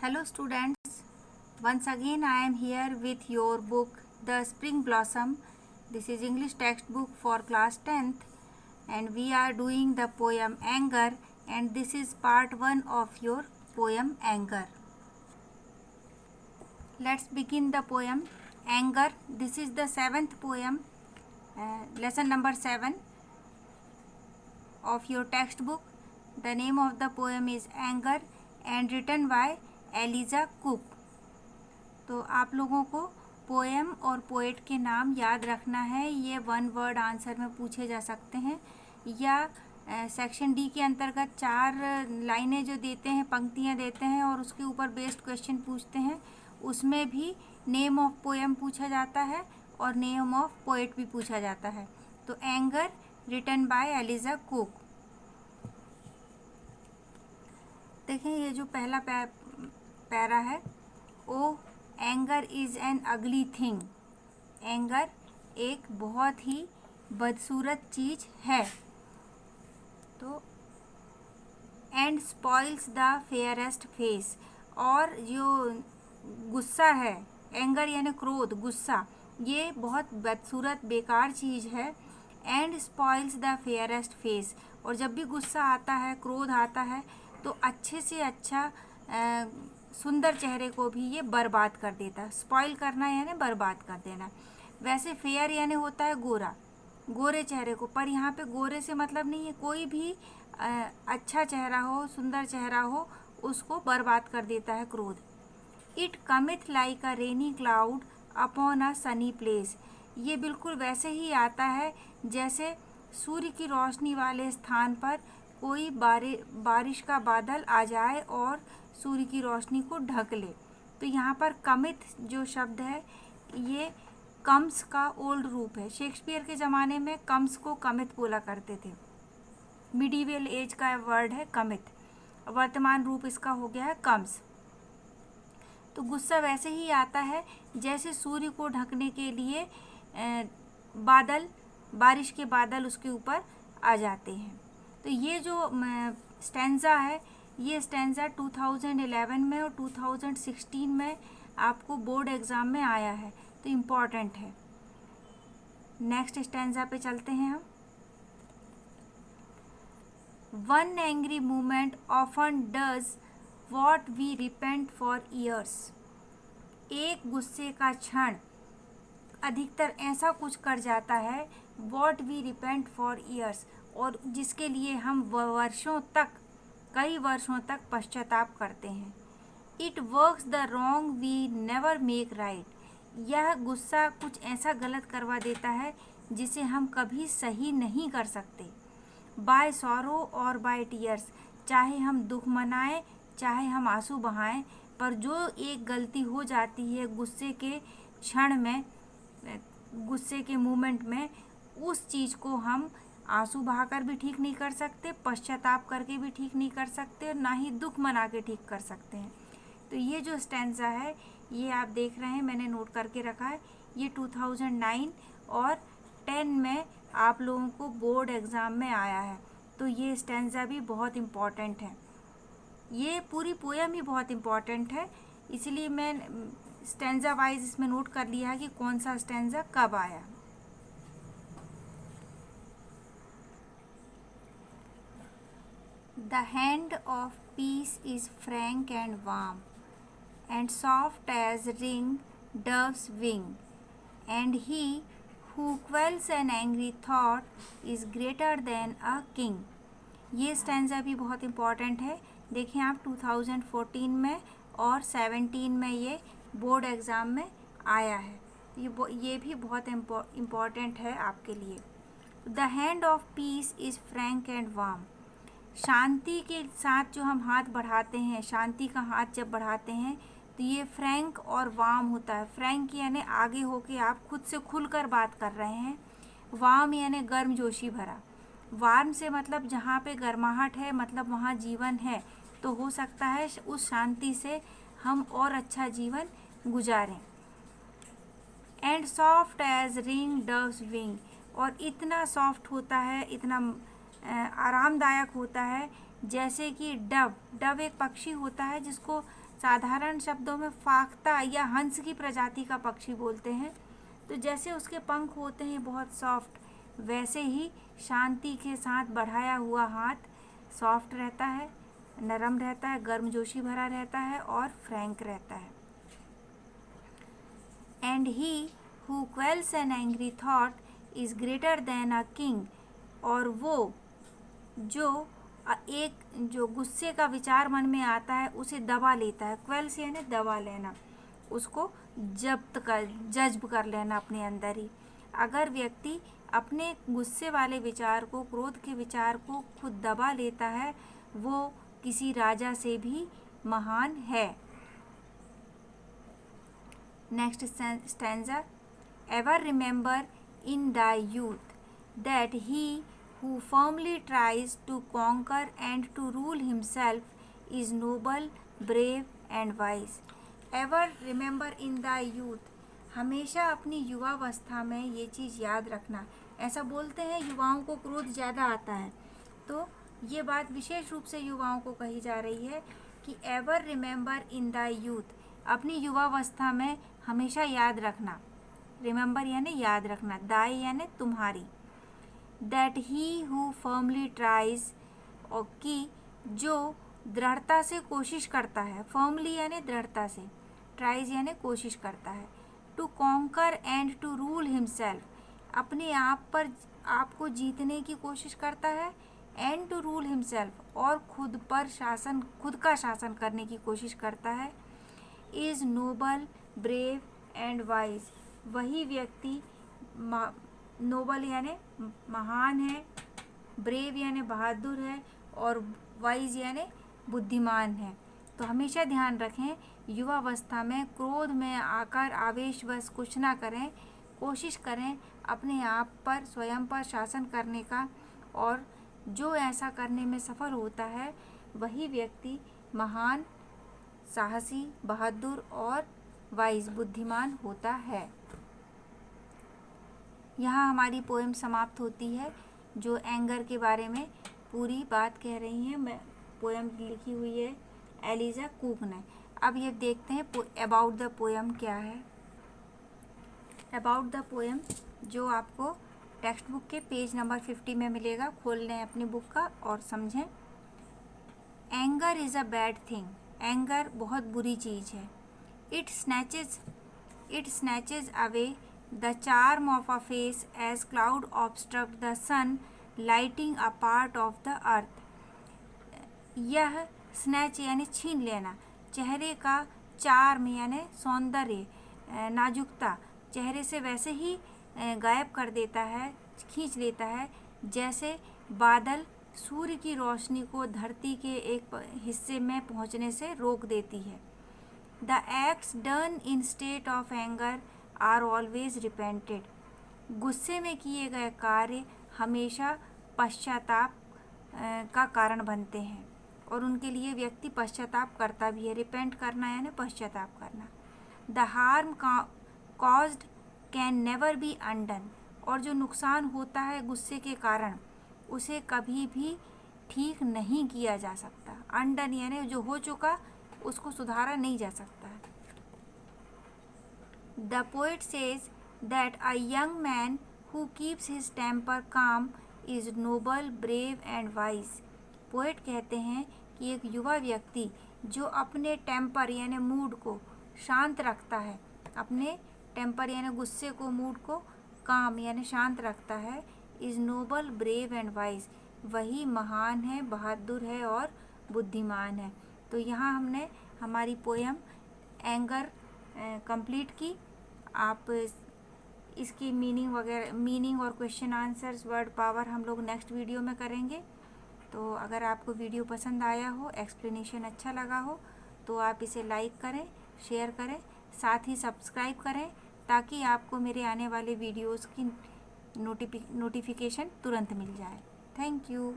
Hello students, once again I am here with your book The Spring Blossom. This is English textbook for class 10th and we are doing the poem Anger, and this is part 1 of your poem Anger. Let's begin the poem Anger. This is the 7th poem, lesson number 7 of your textbook. The name of the poem is Anger and written by Eliza Cook. तो आप लोगों को poem और poet के नाम याद रखना है. ये 1 वर्ड आंसर में पूछे जा सकते हैं या सेक्शन डी के अंतर्गत 4 लाइनें जो देते हैं, पंक्तियां देते हैं और उसके ऊपर बेस्ड क्वेश्चन पूछते हैं, उसमें भी नेम ऑफ पोएम पूछा जाता है और नेम ऑफ पोएट भी पूछा जाता है. तो anger written by Eliza Cook. देखें ये जो पहला पैरा है, O anger is an ugly thing. Anger एक बहुत ही बदसूरत चीज़ है. तो and spoils the fairest face. और जो गुस्सा है, एंगर यानी क्रोध, गुस्सा, ये बहुत बदसूरत बेकार चीज़ है. And spoils the fairest face. और जब भी गुस्सा आता है, क्रोध आता है, तो अच्छे से अच्छा सुंदर चेहरे को भी ये बर्बाद कर देता है. स्पॉइल करना यानी बर्बाद कर देना. वैसे फेयर यानी होता है गोरा, गोरे चेहरे को, पर यहाँ पे गोरे से मतलब नहीं है. कोई भी अच्छा चेहरा हो, सुंदर चेहरा हो, उसको बर्बाद कर देता है क्रोध. It cometh like a rainy cloud upon a sunny place. ये बिल्कुल वैसे ही आता है जैसे सूर्य की रोशनी वाले स्थान पर कोई बारिश का बादल आ जाए और सूर्य की रोशनी को ढक ले. तो यहाँ पर कमिथ जो शब्द है, ये कम्स का ओल्ड रूप है. शेक्सपियर के ज़माने में कम्स को कमिथ बोला करते थे. मिडीवल एज का वर्ड है कमिथ. वर्तमान रूप इसका हो गया है कम्स. तो गुस्सा वैसे ही आता है जैसे सूर्य को ढकने के लिए बारिश के बादल उसके ऊपर आ जाते हैं. तो ये जो स्टैंजा है, ये स्टैंजा 2011 में और 2016 में आपको बोर्ड एग्ज़ाम में आया है, तो इम्पॉर्टेंट है. नेक्स्ट स्टैंजा पे चलते हैं हम. One angry movement often does what we repent for years. एक गुस्से का क्षण अधिकतर ऐसा कुछ कर जाता है, what we repent for years, और जिसके लिए हम कई वर्षों तक पश्चाताप करते हैं. It works the wrong we never make right. यह गुस्सा कुछ ऐसा गलत करवा देता है जिसे हम कभी सही नहीं कर सकते. बाय सॉरो और बाय टीयर्स. चाहे हम दुख मनाएं, चाहे हम आंसू बहाएं, पर जो एक गलती हो जाती है गुस्से के क्षण में, गुस्से के मोमेंट में, उस चीज़ को हम आंसू बहाकर भी ठीक नहीं कर सकते, पश्चाताप करके भी ठीक नहीं कर सकते, और ना ही दुख मना के ठीक कर सकते हैं. तो ये जो स्टैंजा है, ये आप देख रहे हैं, मैंने नोट करके रखा है. ये 2009 और 10 में आप लोगों को बोर्ड एग्ज़ाम में आया है. तो ये स्टैंजा भी बहुत इम्पॉर्टेंट है. ये पूरी पोएम ही बहुत इम्पॉर्टेंट है, इसलिए मैं स्टैंजा वाइज इसमें नोट कर लिया है कि कौन सा स्टैंजा कब आया. The hand of peace is frank and warm, and soft as ring dove's wing, and he who quells an angry thought is greater than a king. ये स्टैंजा भी बहुत इम्पॉर्टेंट है. देखें आप 2014 में और 17 में ये बोर्ड एग्ज़ाम में आया है. ये भी बहुत इम्पॉर्टेंट है आपके लिए. The hand of peace is frank and warm. शांति के साथ जो हम हाथ बढ़ाते हैं, शांति का हाथ जब बढ़ाते हैं, तो ये फ्रैंक और वार्म होता है. फ्रैंक यानी आगे होके आप खुद से खुलकर बात कर रहे हैं. वार्म यानी गर्म जोशी भरा. वार्म से मतलब जहाँ पे गर्माहट है, मतलब वहाँ जीवन है. तो हो सकता है उस शांति से हम और अच्छा जीवन गुजारें. And soft as ring doves wing. और इतना सॉफ्ट होता है, इतना आरामदायक होता है जैसे कि डव। डव एक पक्षी होता है जिसको साधारण शब्दों में फाख्ता या हंस की प्रजाति का पक्षी बोलते हैं। तो जैसे उसके पंख होते हैं बहुत सॉफ्ट, वैसे ही शांति के साथ बढ़ाया हुआ हाथ सॉफ्ट रहता है, नरम रहता है, गर्मजोशी भरा रहता है और फ्रैंक रहता है। And he who क्वेल्स an angry thought is greater than a king. और वो जो गुस्से का विचार मन में आता है उसे दबा लेता है। क्वेल्स यानी दबा लेना, उसको जज्ब कर लेना अपने अंदर ही। अगर व्यक्ति अपने गुस्से वाले विचार को, क्रोध के विचार को खुद दबा लेता है, वो किसी राजा से भी महान है। Next stanza. Ever remember in thy youth that he who firmly tries to conquer and to rule himself is noble, brave and wise. Ever remember in thy youth, हमेशा अपनी युवावस्था में ये चीज़ याद रखना। ऐसा बोलते हैं युवाओं को क्रोध ज़्यादा आता है, तो ये बात विशेष रूप से युवाओं को कही जा रही है कि ever remember in thy youth, अपनी युवावस्था में हमेशा याद रखना। रिमेंबर यानी याद रखना, दाई यानी तुम्हारी। That he who firmly tries, और कि जो दृढ़ता से कोशिश करता है, फर्मली यानी दृढ़ता से, ट्राइज यानी कोशिश करता है, to conquer and to rule himself, अपने आप पर आपको जीतने की कोशिश करता है, एंड टू रूल हिमसेल्फ, और खुद का शासन करने की कोशिश करता है, is noble, brave and wise, वही व्यक्ति नोबल यानी महान है, ब्रेव यानी बहादुर है, और वाइज यानी बुद्धिमान है। तो हमेशा ध्यान रखें, युवावस्था में क्रोध में आकर आवेशवश कुछ ना करें, कोशिश करें अपने आप पर, स्वयं पर शासन करने का, और जो ऐसा करने में सफल होता है वही व्यक्ति महान, साहसी, बहादुर और वाइज, बुद्धिमान होता है। यहाँ हमारी पोएम समाप्त होती है, जो एंगर के बारे में पूरी बात कह रही हैं। मैं पोएम लिखी हुई है एलिजा कुक ने। अब ये देखते हैं अबाउट द पोएम क्या है। अबाउट द पोएम जो आपको टेक्स्ट बुक के पेज नंबर 50 में मिलेगा। खोल लें अपनी बुक का और समझें। Anger is a bad thing, anger बहुत बुरी चीज़ है। It snatches away the charm of a face as cloud obstruct the sun lighting a part of the earth. यह स्नैच यानी छीन लेना, चेहरे का चार्म यानी सौंदर्य, नाजुकता चेहरे से वैसे ही गायब कर देता है, खींच लेता है, जैसे बादल सूर्य की रोशनी को धरती के एक हिस्से में पहुंचने से रोक देती है। The acts done in state of anger are always repented. गुस्से में किए गए कार्य हमेशा पश्चाताप का कारण बनते हैं, और उनके लिए व्यक्ति पश्चाताप करता भी है। रिपेंट करना यानी पश्चाताप करना। The harm caused can never be undone, और जो नुकसान होता है गुस्से के कारण, उसे कभी भी ठीक नहीं किया जा सकता। अनडन यानी जो हो चुका उसको सुधारा नहीं जा सकता। The poet says that a young man who keeps his temper calm is noble, brave and wise. Poet कहते हैं कि एक युवा व्यक्ति जो अपने टेम्पर यानी मूड को शांत रखता है, अपने टेम्पर यानी गुस्से को, मूड को काम यानी शांत रखता है, is noble, brave and wise, वही महान है, बहादुर है और बुद्धिमान है। तो यहाँ हमने हमारी पोएम एंगर कंप्लीट की। आप इसकी मीनिंग और क्वेश्चन आंसर्स, वर्ड पावर हम लोग नेक्स्ट वीडियो में करेंगे। तो अगर आपको वीडियो पसंद आया हो, एक्सप्लेनेशन अच्छा लगा हो, तो आप इसे लाइक करें, शेयर करें, साथ ही सब्सक्राइब करें, ताकि आपको मेरे आने वाले वीडियोस की नोटिफिकेशन तुरंत मिल जाए। Thank you.